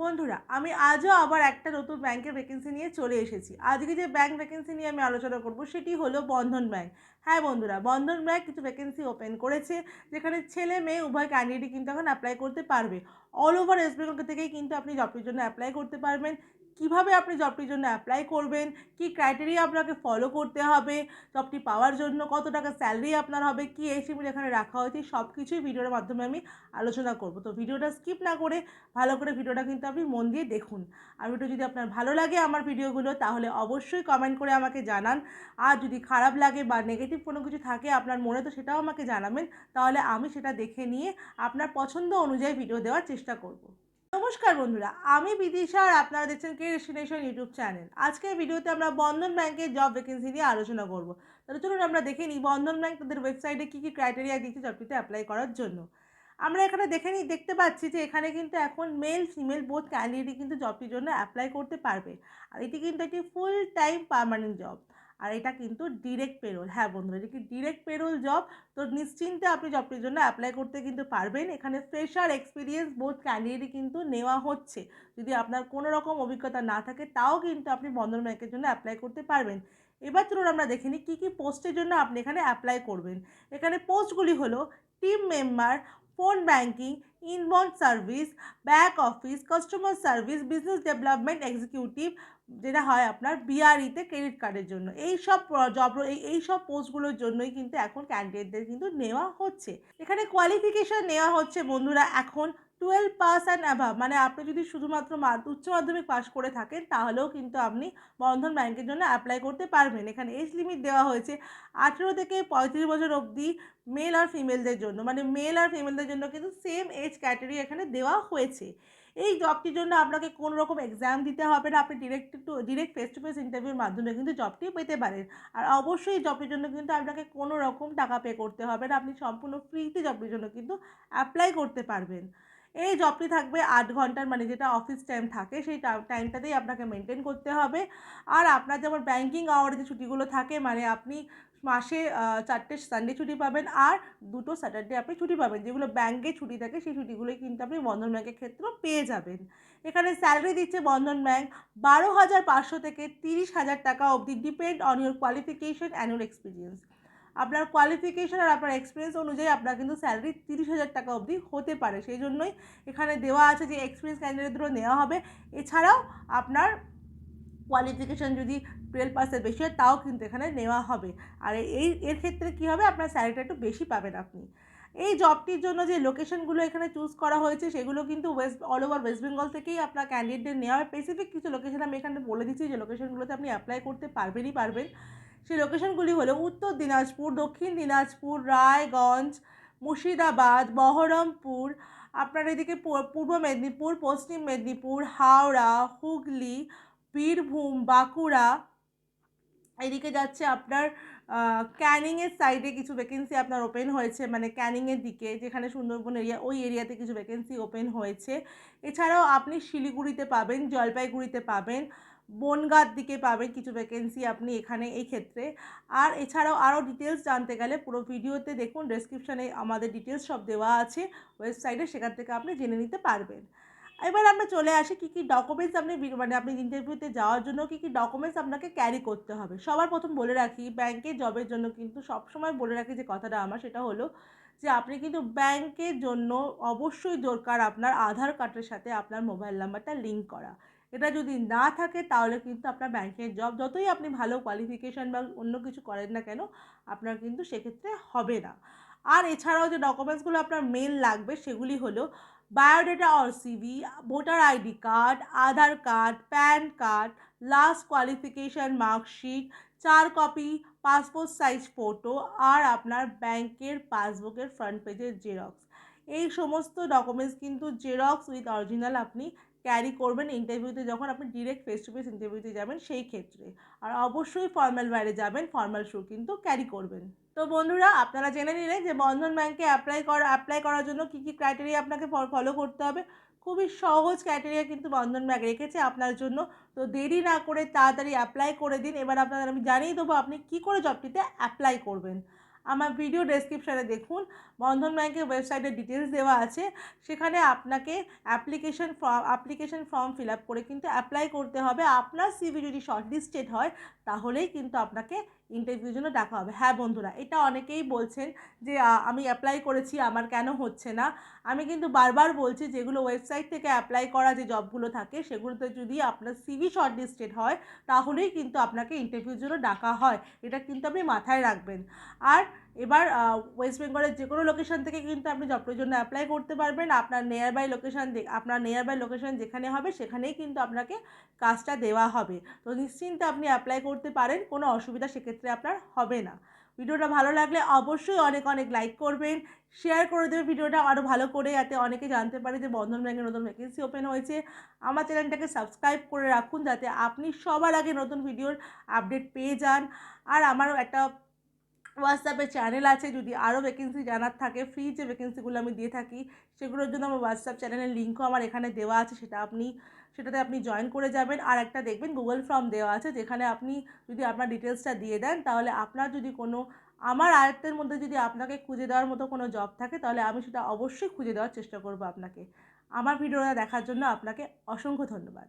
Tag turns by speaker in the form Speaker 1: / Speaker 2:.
Speaker 1: বন্ধুরা, আমি আজও আবার একটা নতুন ব্যাংকের ভ্যাকেন্সি নিয়ে চলে এসেছি। আজকে যে ব্যাংক ভ্যাকেন্সি নিয়ে আমি আলোচনা করব সেটি হলো বন্ধন ব্যাংক। হ্যাঁ বন্ধুরা, বন্ধন ব্যাংক কিছু ভ্যাকেন্সি ওপেন করেছে, যেখানে ছেলে মেয়ে উভয় ক্যান্ডিডেটই কিন্তু এখন অ্যাপ্লাই করতে পারবে। অল ওভার ওয়েস্ট বেঙ্গল থেকেই কিন্তু আপনি জবটির জন্য অ্যাপ্লাই করতে পারবেন। কিভাবে আপনি জবটির জন্য অ্যাপ্লাই করবেন, কি ক্রাইটেরিয়া আপনাকে ফলো করতে হবে, জবটি পাওয়ার জন্য কত টাকা স্যালারি আপনার হবে, কি এই শিবির এখানে রাখা হয়েছে, সব কিছুই ভিডিওর মাধ্যমে আমি আলোচনা করব। তো ভিডিওটা স্কিপ না করে ভালো করে ভিডিওটা কিন্তু আপনি মন দিয়ে দেখুন। আর ভিডিও যদি আপনার ভালো লাগে আমার ভিডিওগুলো, তাহলে অবশ্যই কমেন্ট করে আমাকে জানান। আর যদি খারাপ লাগে বা নেগেটিভ কোনো কিছু থাকে আপনার মনে, তো সেটাও আমাকে জানাবেন। তাহলে আমি সেটা দেখে নিয়ে আপনার পছন্দ অনুযায়ী ভিডিও দেওয়ার চেষ্টা করব। নমস্কার বন্ধুরা, আমি বিদিশা আর আপনারা দেখছেন কে ডেস্টিনেশন ইউটিউব চ্যানেল। আজকের ভিডিওতে আমরা বন্ধন ব্যাংকের জব ভ্যাকেন্সি নিয়ে আলোচনা করব। তাহলে চলুন আমরা দেখে নিই বন্ধন ব্যাংক তাদের ওয়েবসাইটে কী কী ক্রাইটেরিয়া দিচ্ছে জবটিতে অ্যাপ্লাই করার জন্য। আমরা এখানে দেখতে পাচ্ছি যে এখানে কিন্তু এখন মেল ফিমেল বোথ ক্যান্ডিডেটই কিন্তু জবটির জন্য অ্যাপ্লাই করতে পারবে। আর এটি কিন্তু একটি ফুল টাইম পার্মানেন্ট জব। আর এটা কিন্তু ডিরেক্ট পেরোল। হ্যাঁ বন্ধুরা, এটি কি ডিরেক্ট পেরোল জব। তো নিশ্চিন্তে আপনি জবটির জন্য অ্যাপ্লাই করতে কিন্তু পারবেন। এখানে ফ্রেশার এক্সপিরিয়েন্স বোথ ক্যান্ডিডেটই কিন্তু নেওয়া হচ্ছে। যদি আপনার কোনো রকম অভিজ্ঞতা না থাকে তাও কিন্তু আপনি বন্ধন ব্যাংকের জন্য অ্যাপ্লাই করতে পারবেন। এবার চলুন আমরা দেখে নিই কী কী পোস্টের জন্য আপনি এখানে অ্যাপ্লাই করবেন। এখানে পোস্টগুলি হলো team member, phone banking, inbound service, back office, customer service, business development executive, যেটা হয় আপনার বিআরইতে ক্রেডিট কার্ডের জন্য। এই সব জব এই সব পোস্টগুলোর জন্যই কিন্তু এখন ক্যান্ডিডেটদের কিন্তু নেওয়া হচ্ছে। এখানে কোয়ালিফিকেশান নেওয়া হচ্ছে বন্ধুরা এখন 12 পাস অ্যান্ড অ্যাভাব, মানে আপনি যদি শুধুমাত্র উচ্চ মাধ্যমিক পাস করে থাকেন তাহলেও কিন্তু আপনি বন্ধন ব্যাংকের জন্য অ্যাপ্লাই করতে পারবেন। এখানে এজ লিমিট দেওয়া হয়েছে 18 থেকে 35 বছর অবধি মেল আর ফিমেলদের জন্য, মানে মেল আর ফিমেলদের জন্য কিন্তু সেম এজ ক্যাটাগরি এখানে দেওয়া হয়েছে। এই জবটির জন্য আপনাকে কোনো রকম এক্সাম দিতে হবে না, আপনি ডিরেক্ট ফেস টু ফেস ইন্টারভিউর মাধ্যমে কিন্তু জবটি পেতে পারেন। আর অবশ্যই এই জবটির জন্য কিন্তু আপনাকে কোনো রকম টাকা পে করতে হবে না, আপনি সম্পূর্ণ ফ্রিতে জবটির জন্য কিন্তু অ্যাপ্লাই করতে পারবেন। এই জবটি থাকবে 8 ঘন্টার, মানে যেটা অফিস টাইম থাকে সেই টাইমটাতেই আপনাকে মেনটেন করতে হবে। আর আপনার যেমন ব্যাঙ্কিং আওয়ারে যে ছুটিগুলো থাকে, মানে আপনি মাসে 4টে সানডে ছুটি পাবেন আর 2টো স্যাটারডে আপনি ছুটি পাবেন, যেগুলো ব্যাঙ্কে ছুটি থাকে সেই ছুটিগুলোই কিন্তু আপনি বন্ধন ব্যাংকের ক্ষেত্রেও পেয়ে যাবেন। এখানে স্যালারি দিচ্ছে বন্ধন ব্যাংক 12,500 থেকে 30,000 টাকা অবধি, depend on your qualification and your experience. আপনার কোয়ালিফিকেশন আর আপনার এক্সপিরিয়েন্স অনুযায়ী আপনার কিন্তু স্যালারি 30,000 টাকা অবধি হতে পারে। সেই জন্যই এখানে দেওয়া আছে যে এক্সপিরিয়েন্স ক্যান্ডিডেটদেরও নেওয়া হবে। এছাড়াও আপনার কোয়ালিফিকেশান যদি 12 পাসের বেশি হয় তাও কিন্তু এখানে নেওয়া হবে। আর এর ক্ষেত্রে কী হবে, আপনার স্যালারিটা একটু বেশি পাবেন আপনি। এই জবটির জন্য যে লোকেশনগুলো এখানে চুজ করা হয়েছে সেগুলো কিন্তু অল ওভার ওয়েস্ট বেঙ্গল থেকেই আপনার ক্যান্ডিডেটদের নেওয়া হয়। স্পেসিফিক কিছু লোকেশন আমি এখানে বলে দিচ্ছি যে লোকেশনগুলোতে আপনি অ্যাপ্লাই করতে পারবেন। সেই লোকেশনগুলি হলো উত্তর দিনাজপুর, দক্ষিণ দিনাজপুর, রায়গঞ্জ, মুর্শিদাবাদ, বহরমপুর, আপনার এদিকে পূর্ব মেদিনীপুর, পশ্চিম মেদিনীপুর, হাওড়া, হুগলি, বীরভূম, বাঁকুড়া, এদিকে যাচ্ছে আপনার ক্যানিংয়ের সাইডে কিছু ভ্যাকেন্সি আপনার ওপেন হয়েছে, মানে ক্যানিংয়ের দিকে যেখানে সুন্দরবন এরিয়া, ওই এরিয়াতে কিছু ভ্যাকেন্সি ওপেন হয়েছে। এছাড়াও আপনি শিলিগুড়িতে পাবেন, জলপাইগুড়িতে পাবেন, বনগাঁর দিকে পাবেন কিছু ভ্যাকেন্সি আপনি এখানে এই ক্ষেত্রে। আর এছাড়াও আরও ডিটেলস জানতে গেলে পুরো ভিডিওতে দেখুন, ডেসক্রিপশানে আমাদের ডিটেলস সব দেওয়া আছে ওয়েবসাইটে, সেখান থেকে আপনি জেনে নিতে পারবেন। এবার আমরা চলে আসি কী কী ডকুমেন্টস আপনি ইন্টারভিউতে যাওয়ার জন্য কী কী ডকুমেন্টস আপনাকে ক্যারি করতে হবে। সবার প্রথম বলে রাখি, ব্যাংকের জবের জন্য কিন্তু সবসময় বলে রাখি যে কথাটা আমার, সেটা হলো যে আপনি কিন্তু ব্যাংকের জন্য অবশ্যই দরকার আপনার আধার কার্ডের সাথে আপনার মোবাইল নাম্বারটা লিঙ্ক করা। এটা যদি না থাকে তাহলে কিন্তু আপনার ব্যাংকের জব, যতই আপনি ভালো কোয়ালিফিকেশান বা অন্য কিছু করেন না কেন, আপনার কিন্তু সেক্ষেত্রে হবে না। আর এছাড়াও যে ডকুমেন্টসগুলো আপনার মেল লাগবে সেগুলি হলো biodata or CV, voter ID card, Aadhaar card, PAN card, last qualification marksheet, 4 copy passport size photo, আর আপনার ব্যাংকের পাসবুকের ফ্রন্ট পেজের জেরক্স। এই সমস্ত ডকুমেন্টস কিন্তু জেরক্স উইথ অরিজিনাল আপনি ক্যারি করবেন ইন্টারভিউতে, যখন আপনি ডিরেক্ট ফেস টু ফেস ইন্টারভিউতে যাবেন সেই ক্ষেত্রে। আর অবশ্যই ফর্মাল ওয়্যারে যাবেন, ফর্মাল শ্যু কিন্তু ক্যারি করবেন। তো বন্ধুরা, আপনারা জেনে নিলেন যে বন্ধন ব্যাংকে অ্যাপ্লাই করার জন্য কী কী ক্রাইটেরিয়া আপনাকে ফলো করতে হবে। খুবই সহজ ক্রাইটেরিয়া কিন্তু বন্ধন ব্যাংক রেখেছে আপনার জন্য। তো দেরি না করে তাড়াতাড়ি অ্যাপ্লাই করে দিন। এবার আমি জানিয়ে দেবো আপনি কী করে জবটিতে অ্যাপ্লাই করবেন। আমার ভিডিও ডেসক্রিপশানে দেখুন, বন্ধন ব্যাংকের ওয়েবসাইটের ডিটেলস দেওয়া আছে। সেখানে আপনাকে অ্যাপ্লিকেশন ফর্ম ফিল আপ করে কিন্তু অ্যাপ্লাই করতে হবে। আপনার সিভি যদি শর্টলিস্টেড হয় তাহলেই কিন্তু আপনাকে ইন্টারভিউর জন্য ডাকা হবে। হ্যাঁ বন্ধুরা, এটা অনেকেই বলছেন যে আমি অ্যাপ্লাই করেছি, আমার কেন হচ্ছে না। আমি কিন্তু বারবার বলছি, যেগুলো ওয়েবসাইট থেকে অ্যাপ্লাই করা যে জবগুলো থাকে সেগুলোতে যদি আপনার সিভি শর্টলিস্টেড হয় তাহলেই কিন্তু আপনাকে ইন্টারভিউর জন্য ডাকা হয়। এটা কিন্তু আপনি মাথায় রাখবেন। আর এবার ওয়েস্ট বেঙ্গলের যে কোনো লোকেশন থেকে কিন্তু আপনি জবটার জন্য অ্যাপ্লাই করতে পারবেন। আপনার নিয়ার বাই লোকেশন যেখানে হবে সেখানেই কিন্তু আপনাকে কাজটা দেওয়া হবে। তো নিশ্চিন্তে আপনি অ্যাপ্লাই করতে পারেন, কোনো অসুবিধা সেক্ষেত্রে আপনার হবে না। ভিডিওটা ভালো লাগলে অবশ্যই অনেক অনেক লাইক করবেন, শেয়ার করে দেবেন ভিডিওটা আরও ভালো করে, যাতে অনেকে জানতে পারে যে বন্ধন ব্যাংকের নতুন ভ্যাকেন্সি ওপেন হয়েছে। আমার চ্যানেলটাকে সাবস্ক্রাইব করে রাখুন যাতে আপনি সবার আগে নতুন ভিডিওর আপডেট পেয়ে যান। আর আমারও একটা হোয়াটসঅ্যাপে চ্যানেল আছে, যদি আরও ভ্যাকেন্সি জানার থাকে, ফ্রি যে ভ্যাকেন্সিগুলো আমি দিয়ে থাকি সেগুলোর জন্য আমার হোয়াটসঅ্যাপ চ্যানেলের লিঙ্কও আমার এখানে দেওয়া আছে, সেটাতে আপনি জয়েন করে যাবেন। আর একটা দেখবেন গুগল ফর্ম দেওয়া আছে, যেখানে আপনি যদি আপনার ডিটেলসটা দিয়ে দেন তাহলে আপনার যদি কোনো আমার আয়ত্তের মধ্যে যদি আপনাকে খুঁজে দেওয়ার মতো কোনো জব থাকে তাহলে আমি সেটা অবশ্যই খুঁজে দেওয়ার চেষ্টা করব আপনাকে। আমার ভিডিওটা দেখার জন্য আপনাকে অসংখ্য ধন্যবাদ।